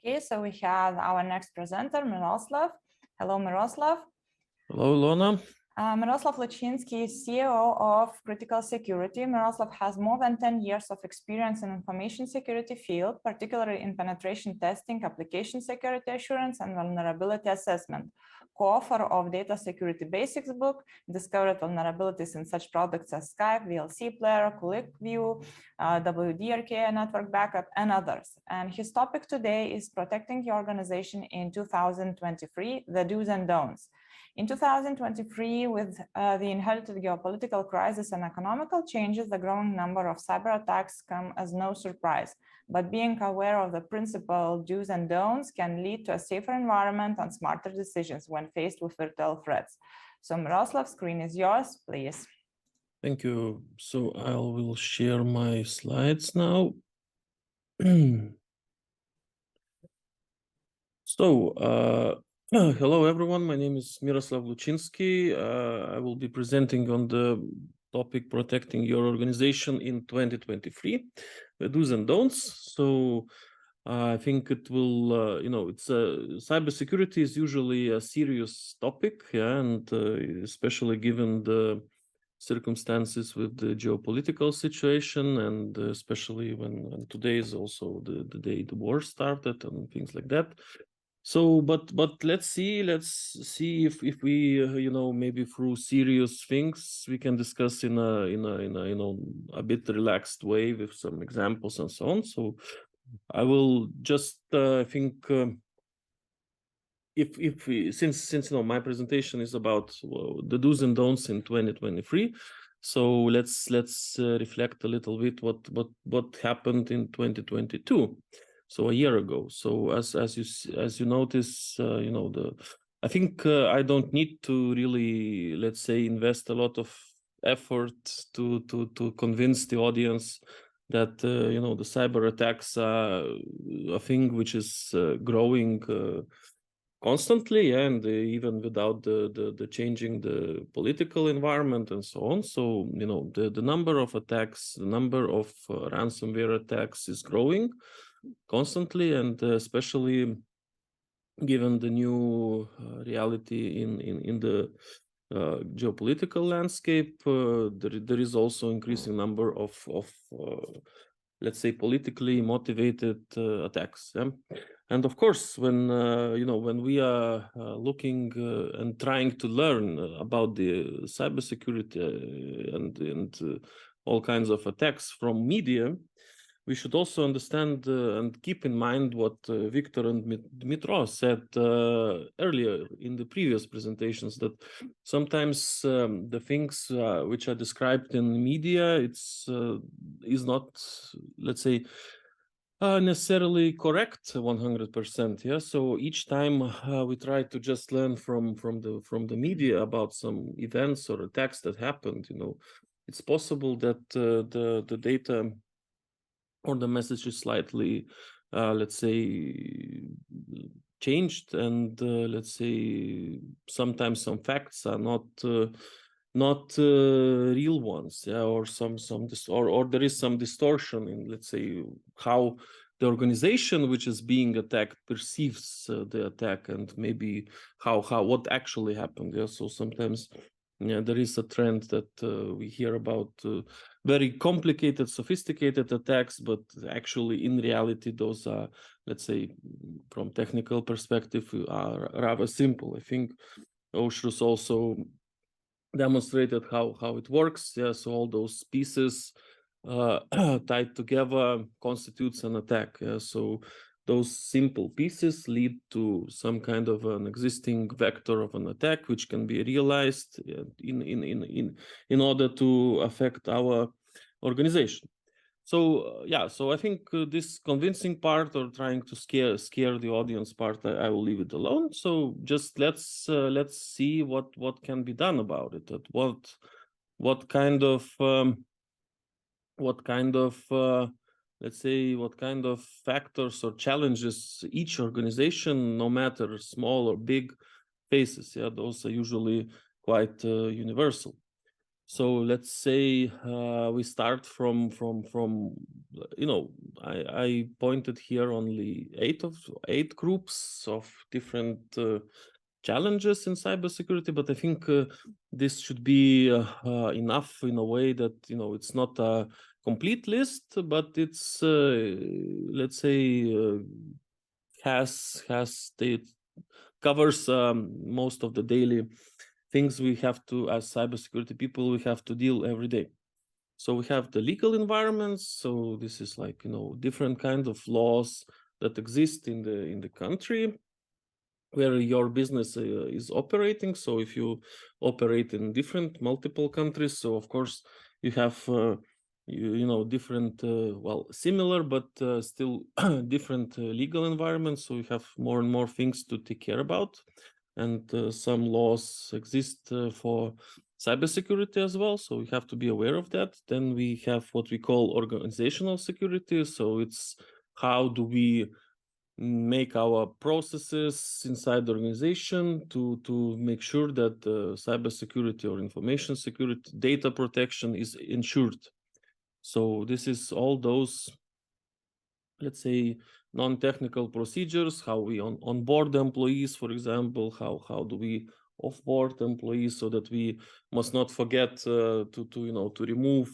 Okay, so we have our next presenter, Miroslav. Hello, Miroslav. Hello, Ilona. Miroslav Lučinskij is CEO of Critical Security. Miroslav has more than 10 years of experience in information security field, particularly in penetration testing, application security assurance, and vulnerability assessment. Co-author of Data Security Basics book, discovered vulnerabilities in such products as Skype, VLC Player, ClickView, WDRK Network Backup, and others. And his topic today is protecting your organization in 2023, the do's and don'ts. In 2023, with the inherited geopolitical crisis and economical changes, the growing number of cyber attacks come as no surprise. But being aware of the principal do's and don'ts can lead to a safer environment and smarter decisions when faced with virtual threats. So Miroslav, screen is yours, please. Thank you. So I will share my slides now. Hello, everyone. My name is Miroslav Lučinskij. I will be presenting on the topic protecting your organization in 2023, the do's and don'ts. So I think it will, cybersecurity is usually a serious topic, yeah, and especially given the circumstances with the geopolitical situation, and especially when today is also the day the war started and things like that. So, but let's see if we maybe through serious things we can discuss in a bit relaxed way with some examples and so on. So I will just I think if we since my presentation is about the do's and don'ts in 2023, so let's reflect a little bit what happened in 2022. So a year ago. So as you notice, I think I don't need to really, let's say, invest a lot of effort to convince the audience that the cyber attacks are a thing which is growing constantly, and even without the changing the political environment and so on. So the number of attacks, the number of ransomware attacks is growing constantly, and especially given the new reality in the geopolitical landscape, there is also increasing number of let's say politically motivated attacks. Yeah? And of course, when we are looking and trying to learn about the cybersecurity and all kinds of attacks from media, we should also understand and keep in mind what Victor and Dmitro said earlier in the previous presentations, that sometimes the things which are described in media, is not, let's say, necessarily correct 100%. Yeah. So each time we try to just learn from the media about some events or attacks that happened, it's possible that the data or the message is slightly, let's say, changed, and let's say sometimes some facts are not real ones, yeah, or or there is some distortion in, let's say, how the organization which is being attacked perceives the attack, and maybe what actually happened. Yeah, so sometimes, yeah, there is a trend that we hear about very complicated, sophisticated attacks, but actually in reality those are, let's say, from technical perspective, are rather simple. I think Aušrus also demonstrated how it works. Yeah, so all those pieces tied together constitutes an attack. Yeah, so those simple pieces lead to some kind of an existing vector of an attack, which can be realized in order to affect our organization. So so I think this convincing part, or trying to scare the audience part, I will leave it alone. So just let's see what can be done about it. What kind of let's say, what kind of factors or challenges each organization, no matter small or big, faces. Yeah, those are usually quite universal. So let's say we start from I pointed here only eight groups of different challenges in cybersecurity, but I think this should be enough in a way that it's not a complete list, but it's let's say covers most of the daily things we have to, as cybersecurity people, we have to deal every day. So we have the legal environments. So this is like different kind of laws that exist in the country where your business is operating. So if you operate in multiple countries, so of course you have different similar but still different legal environments. So you have more and more things to take care about, and some laws exist for cybersecurity as well, so we have to be aware of that. Then we have what we call organizational security. So it's how do we make our processes inside the organization to make sure that cybersecurity or information security, data protection is ensured. So this is all those, let's say, non-technical procedures, how we onboard the employees, for example, how do we offboard employees so that we must not forget to remove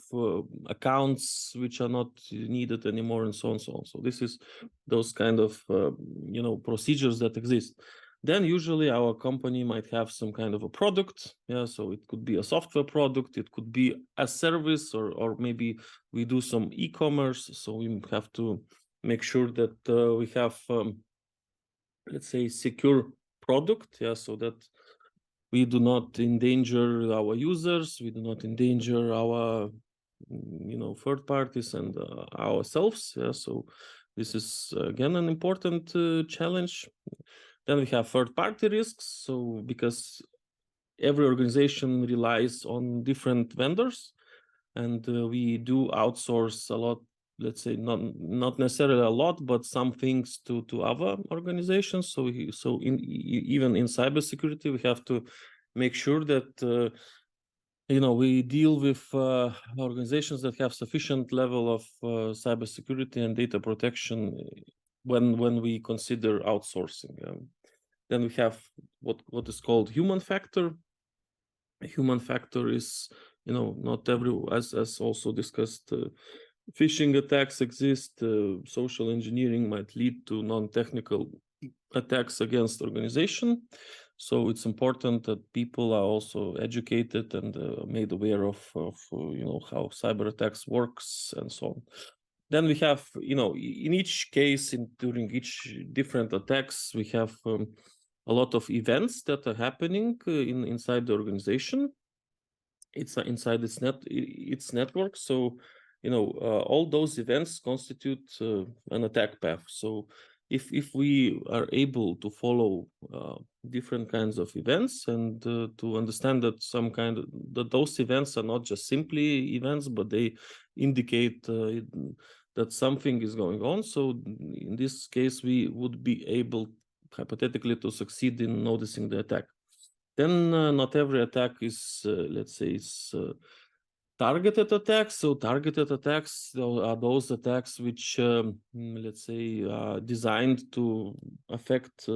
accounts which are not needed anymore, and so on, so on. So this is those kind of procedures that exist. Then usually our company might have some kind of a product. Yeah, so it could be a software product, it could be a service, or maybe we do some e-commerce. So we have to make sure that we have, let's say, secure product, yeah, so that we do not endanger our users, we do not endanger our, third parties and ourselves. Yeah, so this is again an important challenge. Then we have third-party risks. So because every organization relies on different vendors, and we do outsource a lot, let's say not necessarily a lot, but some things to other organizations. So even in cybersecurity, we have to make sure that we deal with organizations that have sufficient level of cybersecurity and data protection when we consider outsourcing. Then we have what is called human factor. Human factor is, not as also discussed, phishing attacks exist. Social engineering might lead to non-technical attacks against organization. So it's important that people are also educated and made aware of how cyber attacks works and so on. Then we have, in each case, during each different attacks, we have a lot of events that are happening inside the organization. It's inside its network. So all those events constitute an attack path. So if we are able to follow different kinds of events and to understand that that those events are not just simply events, but they indicate that something is going on. So in this case, we would be able hypothetically to succeed in noticing the attack. Then not every attack is, let's say, targeted attacks. So targeted attacks are those attacks which, let's say, are designed to affect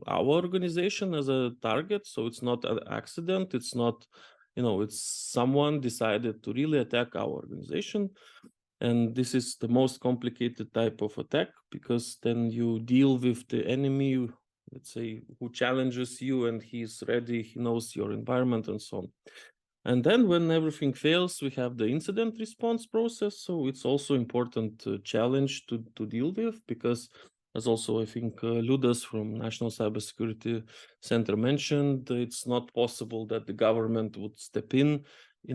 our organization as a target. So it's not an accident. It's not, it's someone decided to really attack our organization. And this is the most complicated type of attack, because then you deal with the enemy, let's say, who challenges you, and he's ready, he knows your environment and so on. And then when everything fails, we have the incident response process. So it's also important challenge to deal with, because as also I think Ludas from National Cybersecurity Center mentioned, it's not possible that the government would step in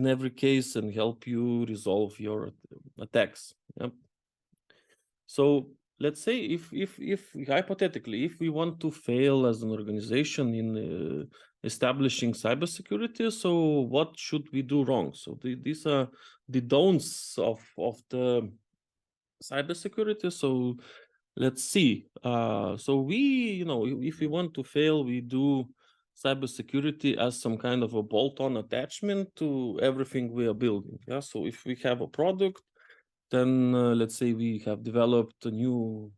every case and help you resolve your attacks. Yeah. So let's say if hypothetically, if we want to fail as an organization in establishing cybersecurity, so what should we do wrong? So these are the don'ts of the cybersecurity. So let's see. So we, if we want to fail, we do cybersecurity as some kind of a bolt-on attachment to everything we are building. Yeah, so if we have a product, then let's say we have developed a new,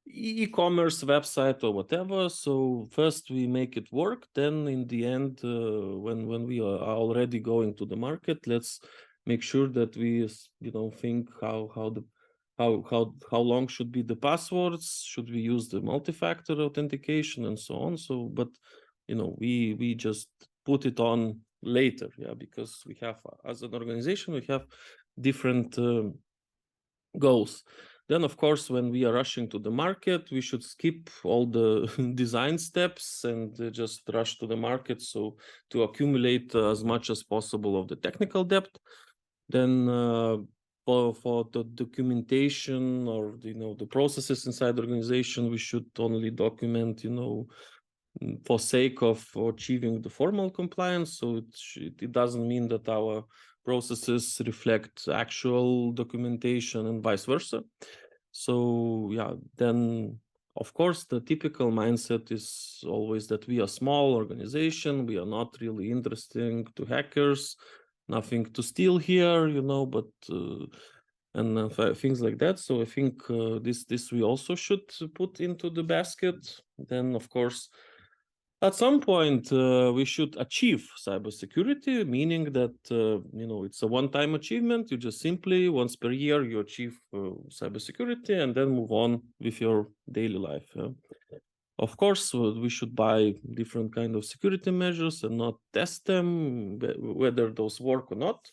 e-commerce website or whatever. So first we make it work. Then in the end, when we are already going to the market, let's make sure that we, think how long should be the passwords? Should we use the multi-factor authentication and so on? So, but we just put it on later, yeah, because we have, as an organization, we have different goals. Then, of course, when we are rushing to the market, we should skip all the design steps and just rush to the market. So to accumulate as much as possible of the technical debt. Then for the documentation or the processes inside the organization, we should only document for sake of achieving the formal compliance. So it doesn't mean that our processes reflect actual documentation and vice versa. So yeah, then of course the typical mindset is always that we are a small organization, we are not really interesting to hackers, nothing to steal here, but and things like that. So I think this we also should put into the basket. Then of course, at some point, we should achieve cybersecurity, meaning that, it's a one-time achievement. You just simply, once per year, you achieve cybersecurity and then move on with your daily life. Of course, we should buy different kind of security measures and not test them, whether those work or not.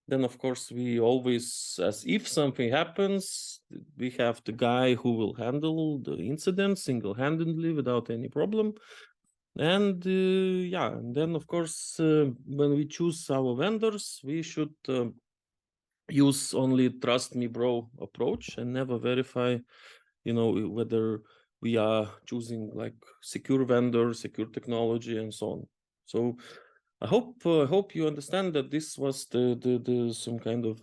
Then, of course, we always, as if something happens, we have the guy who will handle the incident single-handedly without any problem. And and then of course, when we choose our vendors, we should use only trust me bro approach and never verify, whether we are choosing like secure vendor, secure technology, and so on. So I hope you understand that this was the some kind of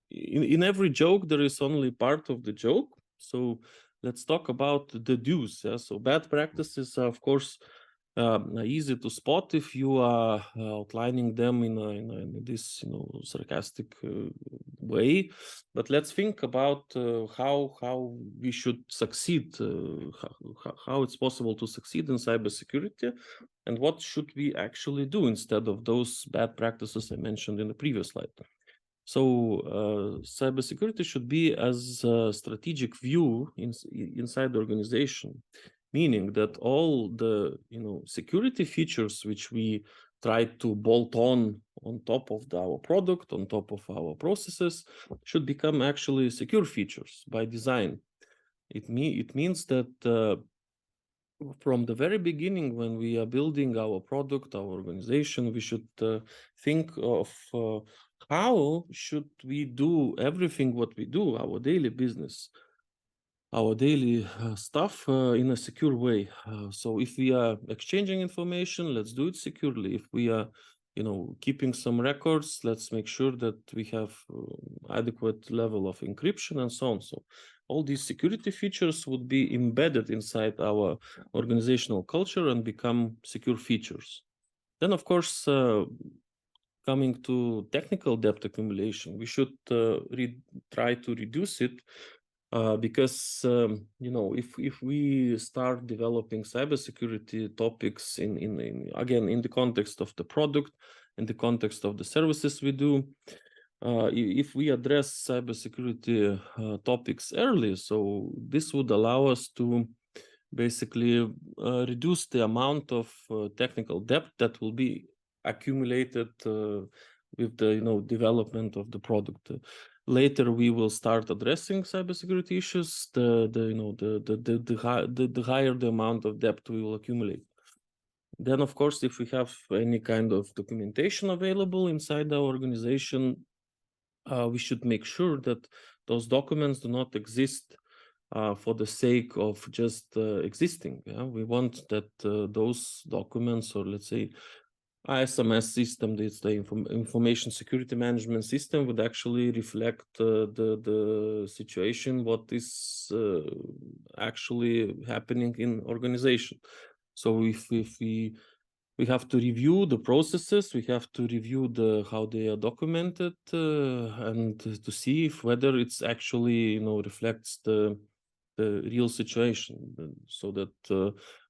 in every joke there is only part of the joke. So let's talk about the do's. Yeah? So bad practices are, of course, easy to spot if you are outlining them in this sarcastic way. But let's think about how we should succeed, how it's possible to succeed in cybersecurity, and what should we actually do instead of those bad practices I mentioned in the previous slide. So cybersecurity should be as a strategic view inside the organization, meaning that all the security features which we try to bolt on top of our product, on top of our processes, should become actually secure features by design. It means that from the very beginning, when we are building our product, our organization, we should think of how should we do everything what we do, our daily business, our daily stuff in a secure way. So if we are exchanging information, let's do it securely. If we are, keeping some records, let's make sure that we have adequate level of encryption and so on. So all these security features would be embedded inside our organizational culture and become secure features. Then, of course, coming to technical debt accumulation, we should try to reduce it. Because if we start developing cybersecurity topics again in the context of the product, in the context of the services we do, if we address cybersecurity topics early, so this would allow us to basically reduce the amount of technical debt that will be accumulated with the development of the product. Later, we will start addressing cybersecurity issues. The higher the amount of debt we will accumulate. Then, of course, if we have any kind of documentation available inside our organization, we should make sure that those documents do not exist for the sake of just existing. Yeah? We want that those documents, or let's say ISMS system, it's the information security management system, would actually reflect the situation, what is actually happening in organization. So if we have to review the processes, we have to review how they are documented, and to see if whether it's actually reflects the real situation, so that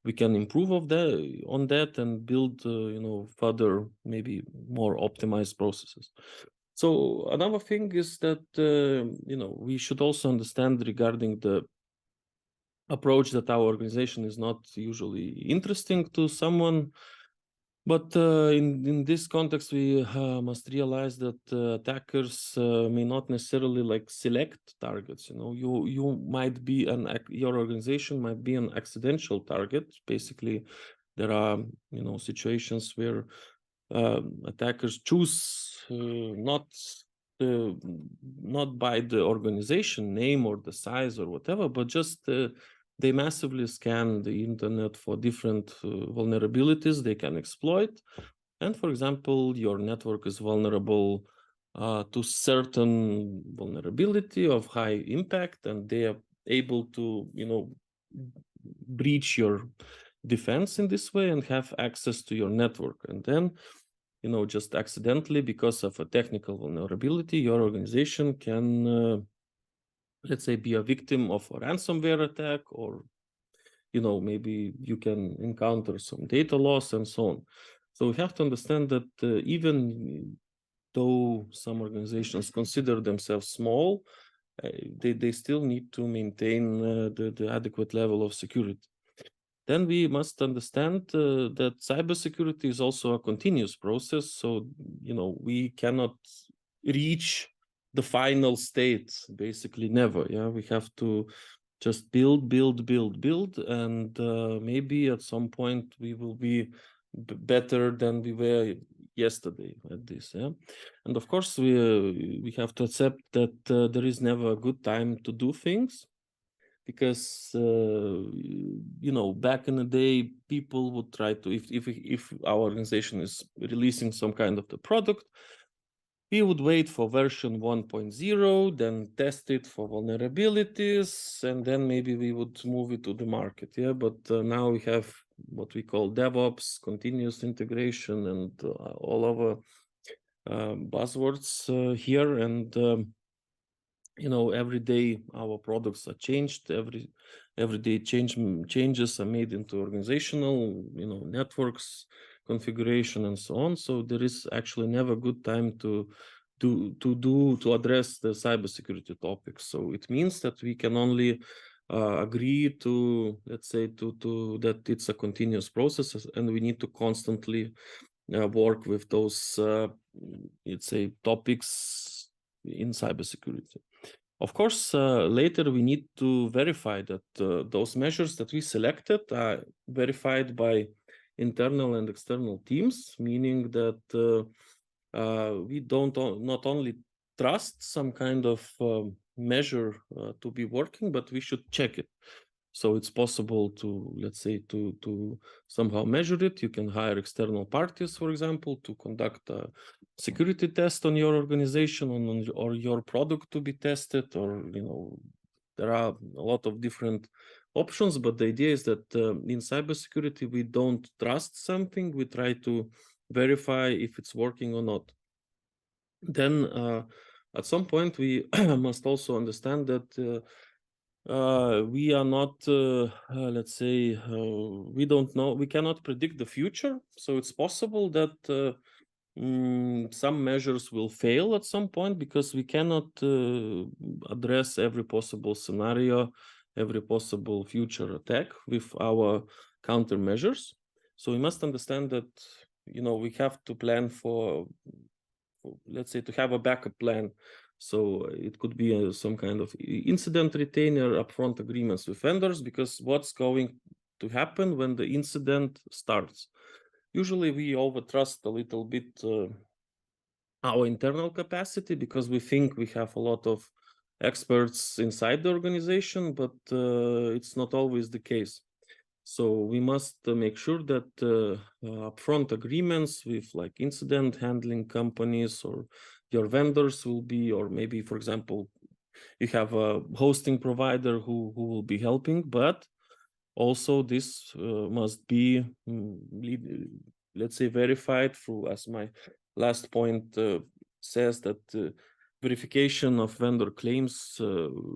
we can improve on that and build further, maybe more optimized processes. So another thing is that we should also understand regarding the approach that our organization is not usually interesting to someone. But in this context, we must realize that attackers may not necessarily select targets. You might be your organization might be an accidental target. Basically, there are situations where attackers choose not by the organization name or the size or whatever, but just they massively scan the internet for different vulnerabilities they can exploit. And for example, your network is vulnerable to certain vulnerability of high impact, and they are able to breach your defense in this way and have access to your network. And then just accidentally, because of a technical vulnerability, your organization can let's say be a victim of a ransomware attack, or maybe you can encounter some data loss and so on. So we have to understand that even though some organizations consider themselves small, they still need to maintain the adequate level of security. Then we must understand that cybersecurity is also a continuous process. So we cannot reach the final state, basically never. Yeah, we have to just build, and maybe at some point we will be better than we were yesterday at this. Yeah, and of course we have to accept that there is never a good time to do things, because back in the day, people would try to, if our organization is releasing some kind of the product, we would wait for version 1.0, then test it for vulnerabilities, and then maybe we would move it to the market. Yeah, but now we have what we call DevOps, continuous integration, and all other buzzwords here. And every day our products are changed. Every day changes are made into organizational, networks configuration and so on. So there is actually never a good time to address the cybersecurity topics. So it means that we can only agree to, let's say, to that it's a continuous process, and we need to constantly work with those, let's say, topics in cybersecurity. Of course, later we need to verify that those measures that we selected are verified by internal and external teams, meaning that we don't not only trust some kind of measure to be working, but we should check it. So it's possible to, let's say, to somehow measure it. You can hire external parties, for example, to conduct a security test on your organization, or your product to be tested, or there are a lot of different options. But the idea is that in cybersecurity, we don't trust something. We try to verify if it's working or not. Then at some point, we must also understand that we are not, let's say, we don't know, we cannot predict the future. So it's possible that some measures will fail at some point, because we cannot address every possible scenario, every possible future attack with our countermeasures. So we must understand that, we have to plan for, let's say, to have a backup plan. So it could be some kind of incident retainer, upfront agreements with vendors, because what's going to happen when the incident starts? Usually we overtrust a little bit our internal capacity, because we think we have a lot of experts inside the organization, but it's not always the case. So we must make sure that upfront agreements with like incident handling companies or your vendors will be, or maybe, for example, you have a hosting provider who will be helping, but also this must be, let's say, verified through, as my last point says, that verification of vendor claims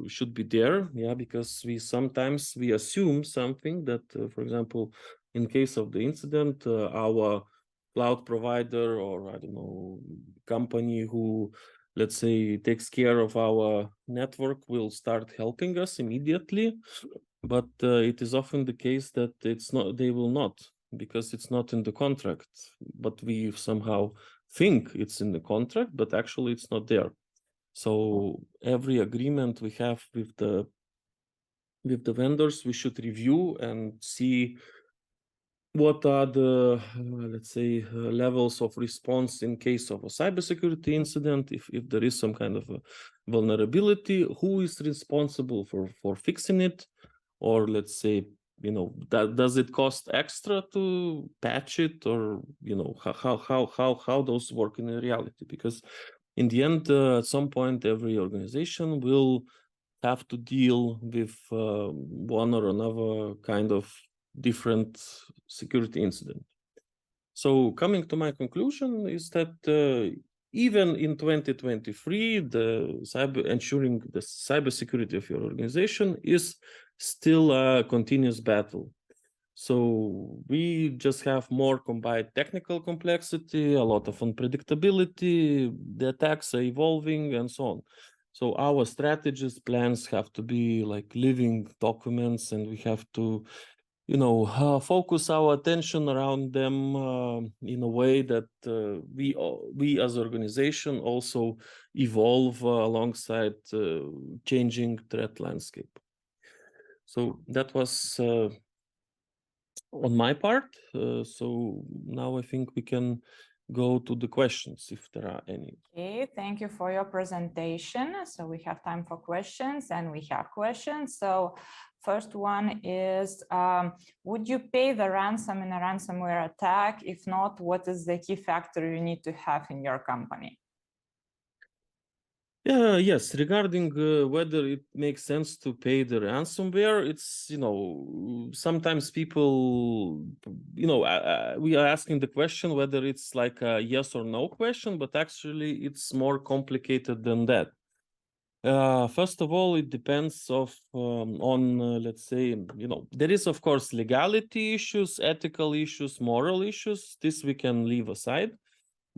should be there, yeah, because we sometimes assume something that, for example, in case of the incident, our cloud provider or I don't know company who, let's say, takes care of our network will start helping us immediately, but it is often the case that it's not. They will not, because it's not in the contract. But we somehow think it's in the contract, but actually it's not there. So every agreement we have with the vendors, we should review and see what are the, let's say, levels of response in case of a cybersecurity incident. If there is some kind of a vulnerability, who is responsible for fixing it? Or let's say, does it cost extra to patch it, or how those work in reality? Because in the end, at some point, every organization will have to deal with one or another kind of different security incident. So coming to my conclusion is that even in 2023, ensuring the cybersecurity of your organization is still a continuous battle. So we just have more combined technical complexity, a lot of unpredictability, the attacks are evolving, and so on. So our strategies, plans have to be like living documents, and we have to, focus our attention around them in a way that we as organization also evolve alongside changing threat landscape. So that was on my part. So now I think we can go to the questions, if there are any. Okay, thank you for your presentation. So we have time for questions, and we have questions. So first one is, would you pay the ransom in a ransomware attack? If not, what is the key factor you need to have in your company? Yes, regarding whether it makes sense to pay the ransomware, it's, sometimes people, we are asking the question whether it's like a yes or no question, but actually it's more complicated than that. First of all, it depends on, let's say, there is, of course, legality issues, ethical issues, moral issues. This we can leave aside.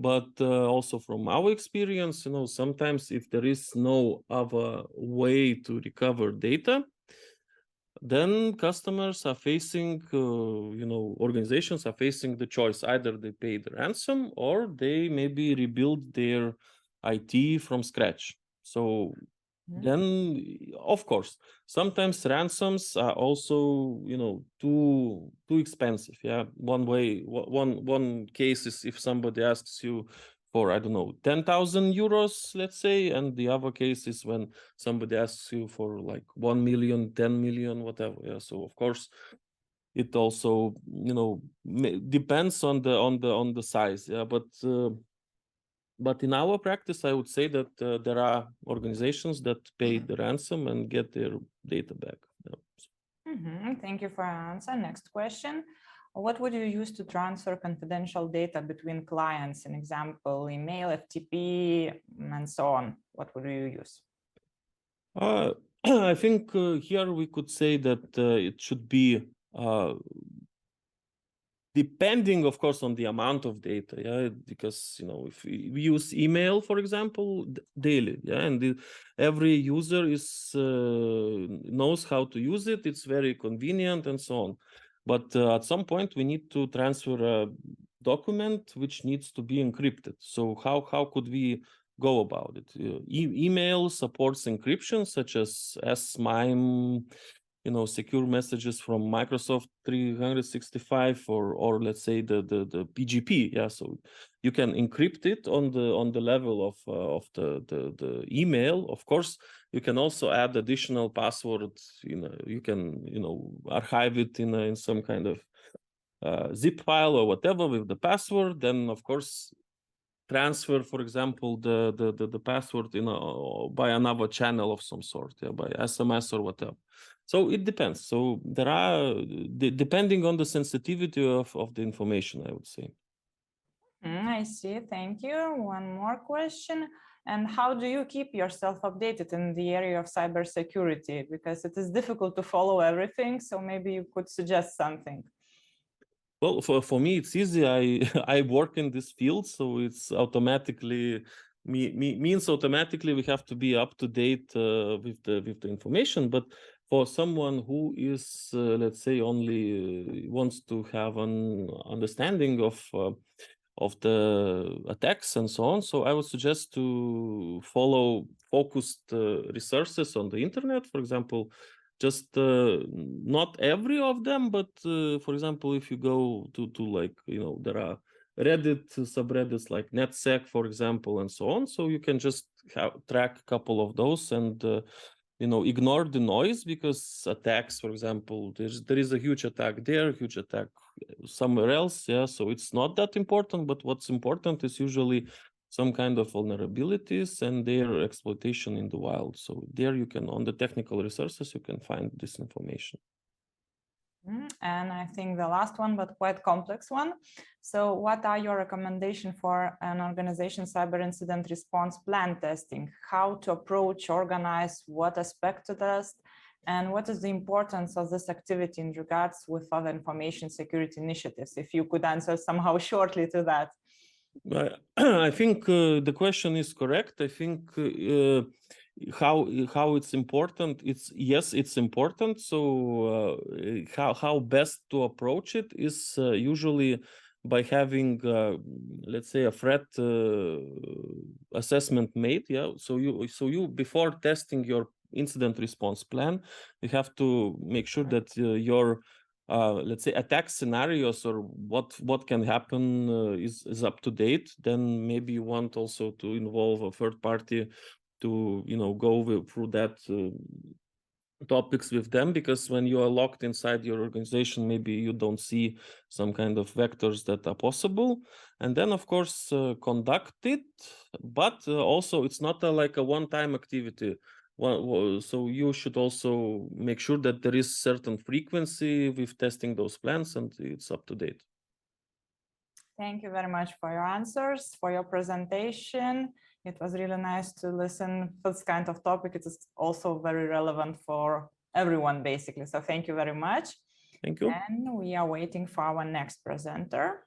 But also from our experience, sometimes if there is no other way to recover data, then customers are facing, organizations are facing the choice. Either they pay the ransom or they maybe rebuild their IT from scratch. So then, of course, sometimes ransoms are also, too expensive. Yeah, one case is if somebody asks you for, I don't know, 10,000 euros, let's say, and the other case is when somebody asks you for like 1 million, 10 million, whatever. Yeah, so of course, it also, depends on the size. Yeah, but in our practice, I would say that there are organizations that pay the ransom and get their data back. Yeah. Thank you for your answer. Next question. What would you use to transfer confidential data between clients? An example, email, FTP, and so on. What would you use? I think here we could say that it should be depending, of course, on the amount of data, yeah, because if we use email, for example, daily, yeah, and every user knows how to use it, it's very convenient and so on. But at some point, we need to transfer a document which needs to be encrypted. So how could we go about it? Email supports encryption such as S-MIME, secure messages from Microsoft 365 or let's say the PGP. Yeah, so you can encrypt it on the level of the email. Of course, you can also add additional passwords. You can archive it in some kind of zip file or whatever with the password. Then of course transfer, for example, the password by another channel of some sort, by SMS or whatever. So it depends. So there are depending on the sensitivity of the information, I would say. I see. Thank you. One more question. And how do you keep yourself updated in the area of cybersecurity? Because it is difficult to follow everything. So maybe you could suggest something. Well, for me, it's easy. I work in this field, so it's automatically means automatically we have to be up to date with the information. But for someone who is, let's say, only wants to have an understanding of the attacks and so on, so I would suggest to follow focused resources on the internet. For example, just not every of them, but for example, if you go to like, there are Reddit subreddits like NetSec, for example, and so on. So you can just track a couple of those and ignore the noise, because attacks, for example, there is a huge attack there, huge attack somewhere else. Yeah, so it's not that important. But what's important is usually some kind of vulnerabilities and their exploitation in the wild. So there you can, on the technical resources, you can find this information. And I think the last one, but quite complex one. So what are your recommendations for an organization cyber incident response plan testing? How to approach, organize, what aspect to test, and what is the importance of this activity in regards with other information security initiatives? If you could answer somehow shortly to that. I think the question is correct. I think how it's important. It's important. So how best to approach it is usually by having let's say a threat assessment made. Yeah. So you before testing your incident response plan, you have to make sure that your let's say attack scenarios or what can happen is up to date. Then maybe you want also to involve a third party to go through that topics with them, because when you are locked inside your organization, maybe you don't see some kind of vectors that are possible. And then of course conduct it, but also it's not like a one-time activity. So you should also make sure that there is certain frequency with testing those plans and it's up to date. Thank you very much for your answers, for your presentation. It was really nice to listen to this kind of topic. It is also very relevant for everyone, basically. So thank you very much. Thank you. And we are waiting for our next presenter.